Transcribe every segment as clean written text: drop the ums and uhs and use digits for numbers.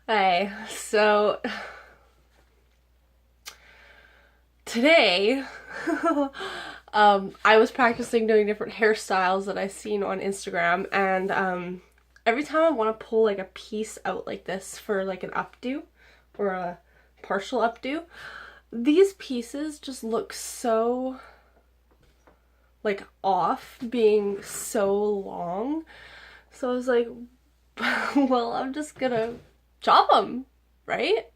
Hey, so today, I was practicing doing different hairstyles that I seen on Instagram, and every time I want to pull like a piece out like this for like an updo or a partial updo, these pieces just look so like off, being so long. So I was like, well, I'm just gonna chop them, right?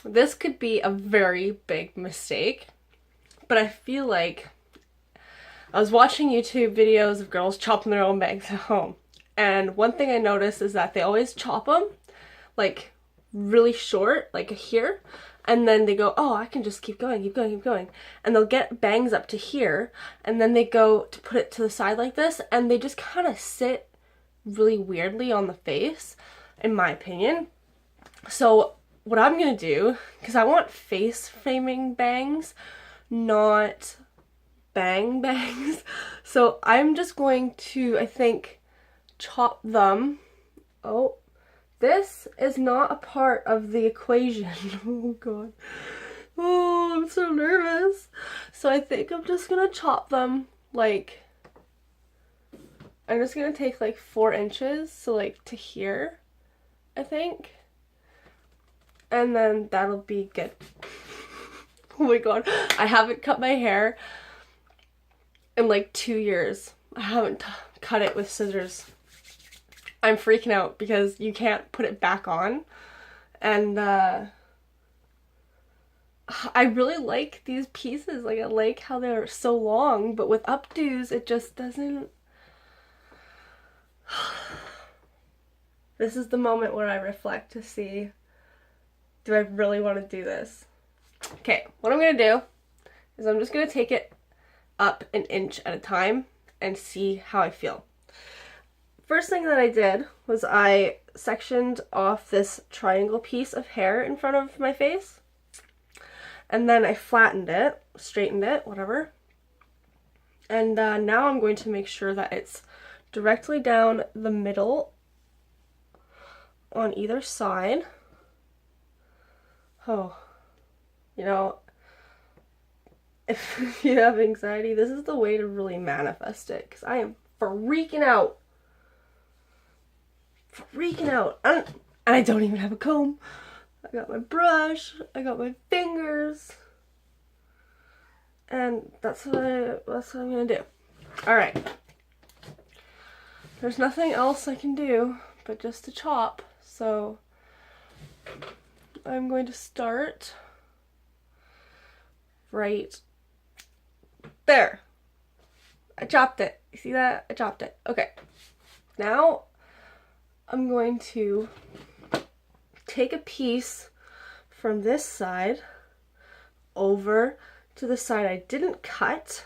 This could be a very big mistake, but I feel like I was watching YouTube videos of girls chopping their own bangs at home, and one thing I noticed is that they always chop them like really short, like here, and then they go, oh, I can just keep going, keep going, keep going. And they'll get bangs up to here, and then they go to put it to the side like this, and they just kind of sit really weirdly on the face, in my opinion. So what I'm gonna do, because I want face framing bangs, not bang bangs, so I'm just going to, I think, chop them. Oh, this is not a part of the equation. Oh god. Oh, I'm so nervous. So I think I'm just gonna chop them like, I'm just gonna take like 4 inches, so like to here, I think. And then that'll be good. Oh my god, I haven't cut my hair in like 2 years. I haven't cut it with scissors. I'm freaking out because you can't put it back on. And I really like these pieces. Like, I like how they're so long, but with updos it just doesn't. This is the moment where I reflect to see, do I really want to do this? Okay, what I'm gonna do is I'm just gonna take it up an inch at a time and see how I feel. First thing that I did was I sectioned off this triangle piece of hair in front of my face, and then I flattened it, straightened it, whatever. And now I'm going to make sure that it's directly down the middle on either side. Oh, you know, if you have anxiety, this is the way to really manifest it, because I am freaking out. Freaking out. And I don't even have a comb. I got my brush, I got my fingers, and that's what I'm gonna do. Alright. There's nothing else I can do but just to chop, so I'm going to start right there. I chopped it. You see that? I chopped it. Okay. Now I'm going to take a piece from this side over to the side I didn't cut.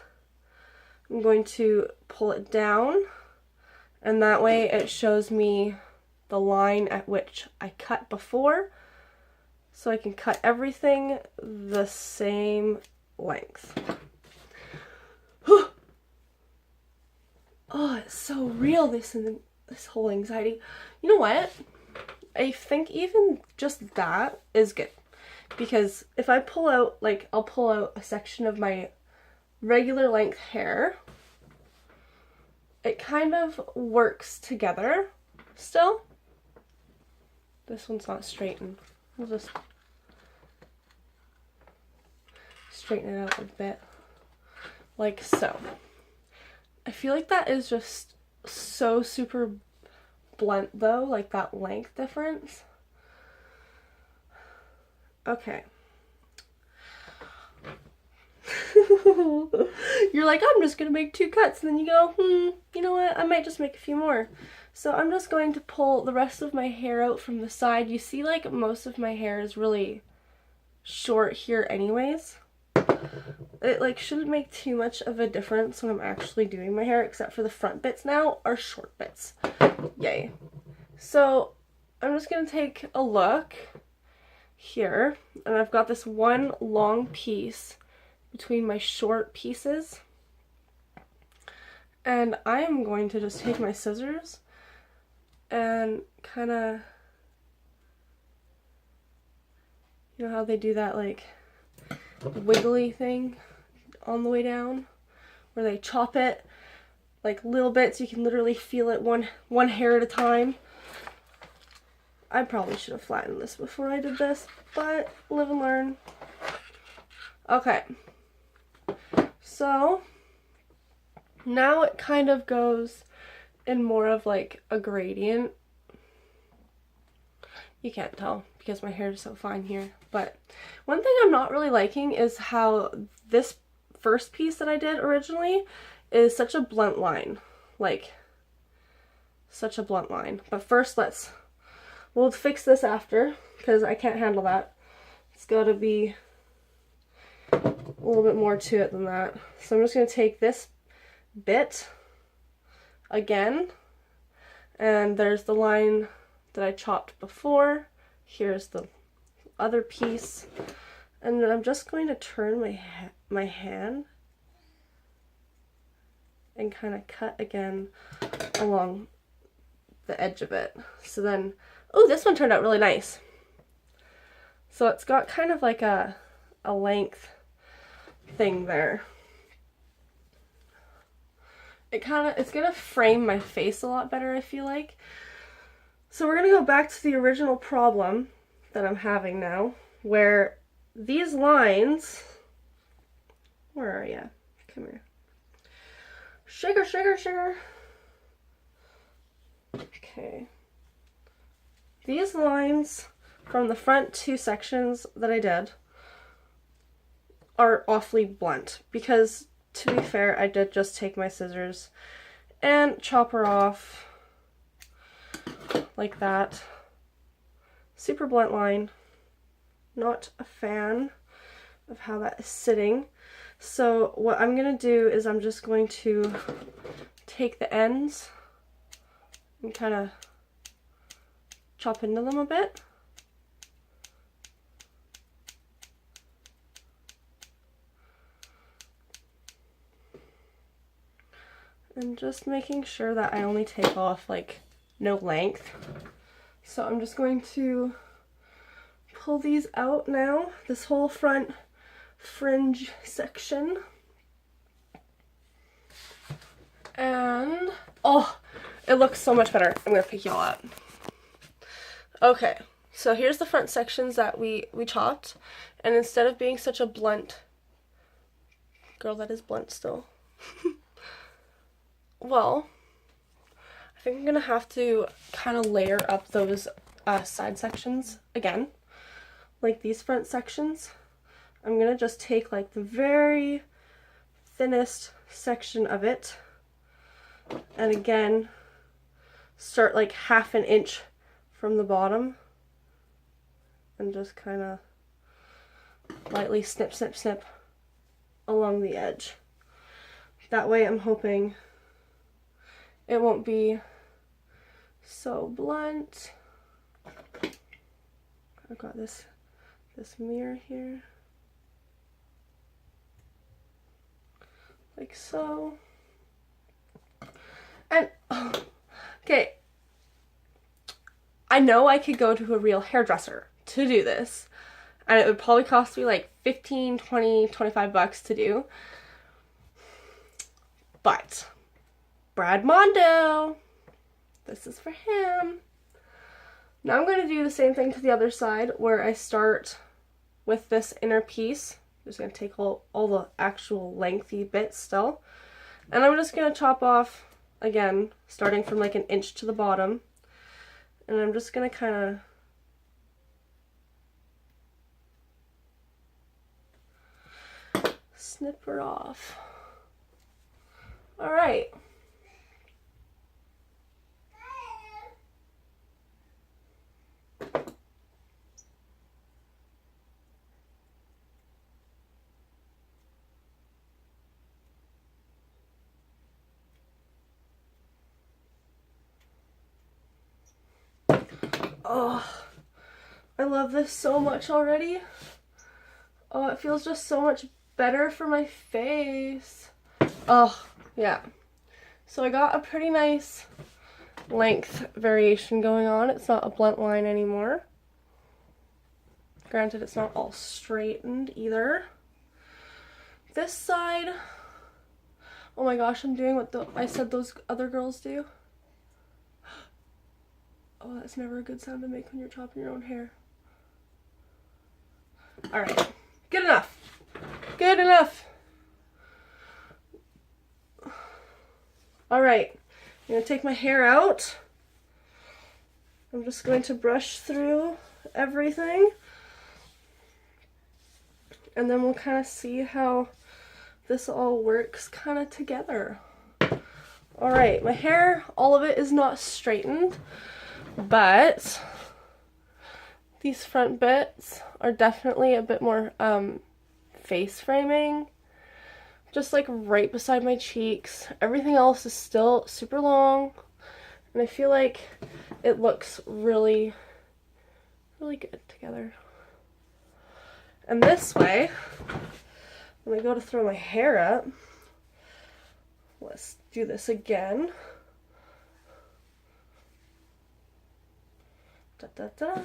I'm going to pull it down, and that way it shows me the line at which I cut before, so I can cut everything the same length. Oh, it's so real, this whole anxiety. You know what? I think even just that is good, because if I pull out, like, I'll pull out a section of my regular length hair, it kind of works together still. This one's not straightened. We'll just straighten it out a bit, like so. I feel like that is just so super blunt though, like that length difference. Okay. You're like, I'm just gonna make 2 cuts, and then you go, you know what, I might just make a few more. So I'm just going to pull the rest of my hair out from the side. You see, like, most of my hair is really short here anyways. It like shouldn't make too much of a difference when I'm actually doing my hair, except for the front bits now are short bits. Yay. So I'm just gonna take a look here, and I've got this one long piece between my short pieces, and I'm going to just take my scissors and kind of You know how they do that like wiggly thing on the way down? Where they chop it like little bits, you can literally feel it one hair at a time. I probably should have flattened this before I did this, but live and learn. Okay, so now it kind of goes in more of like a gradient. You can't tell because my hair is so fine here, but one thing I'm not really liking is how this first piece that I did originally is such a blunt line, like such a blunt line. But first we'll fix this after because I can't handle that. It's got to be a little bit more to it than that. So I'm just going to take this bit again, and there's the line that I chopped before. Here's the other piece, and I'm just going to turn my hand and kind of cut again along the edge of it. So then, oh, this one turned out really nice. So it's got kind of like a length thing there. It's gonna frame my face a lot better, I feel like. So we're gonna go back to the original problem that I'm having now, where these lines, where are you? Come here. Sugar, sugar, sugar. Okay. These lines from the front two sections that I did are awfully blunt because, to be fair, I did just take my scissors and chop her off like that. Super blunt line. Not a fan of how that is sitting. So what I'm going to do is I'm just going to take the ends and kind of chop into them a bit. And just making sure that I only take off like no length. So I'm just going to pull these out now, this whole front fringe section. And oh, it looks so much better. I'm gonna pick y'all up. Okay, so here's the front sections that we chopped, and instead of being such a blunt girl, that is blunt still. Well, I think I'm gonna have to kind of layer up those side sections again, like these front sections. I'm gonna just take like the very thinnest section of it, and again start like ½ inch from the bottom and just kind of lightly snip, snip, snip along the edge. That way I'm hoping it won't be so blunt. I've got this mirror here, like so. And okay, I know I could go to a real hairdresser to do this, and it would probably cost me like 15, 20, 25 bucks to do. But Brad Mondo, this is for him. Now I'm going to do the same thing to the other side, where I start with this inner piece. I'm just going to take all the actual lengthy bits still, and I'm just going to chop off again, starting from like 1 inch to the bottom, and I'm just going to kind of snip her off. All right. Oh, I love this so much already. Oh, it feels just so much better for my face. Oh, yeah. So I got a pretty nice length variation going on. It's not a blunt line anymore. Granted, it's not all straightened either. This side, oh my gosh, I'm doing what I said those other girls do. Oh, that's never a good sound to make when you're chopping your own hair. Alright, good enough. Good enough. Alright, I'm going to take my hair out. I'm just going to brush through everything. And then we'll kind of see how this all works kind of together. Alright, my hair, all of it is not straightened, but these front bits are definitely a bit more face framing. Just like right beside my cheeks. Everything else is still super long. And I feel like it looks really, really good together. And this way, when I go to throw my hair up, let's do this again. Da, da, da.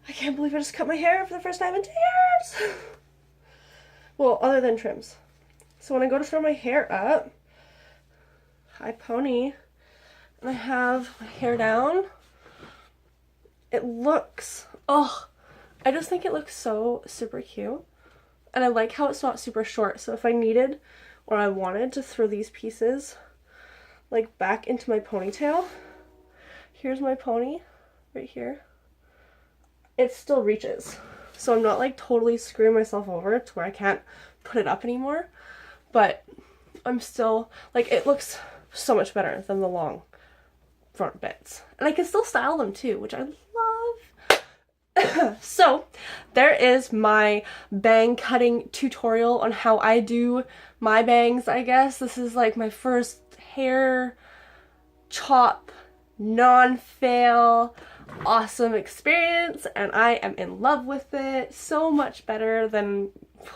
I can't believe I just cut my hair for the first time in 2 years! Well, other than trims. So when I go to throw my hair up, high pony, and I have my hair down, it looks, oh, I just think it looks so super cute. And I like how it's not super short. So if I needed or I wanted to throw these pieces like back into my ponytail, here's my pony right here. It still reaches. So I'm not like totally screwing myself over to where I can't put it up anymore. But I'm still, like, it looks so much better than the long front bits. And I can still style them too, which I love. So there is my bang cutting tutorial on how I do my bangs, I guess. This is like my first hair chop, non-fail, awesome experience, and I am in love with it. So much better than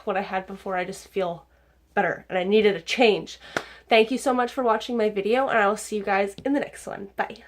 what I had before. I just feel better and I needed a change. Thank you so much for watching my video, and I will see you guys in the next one. Bye.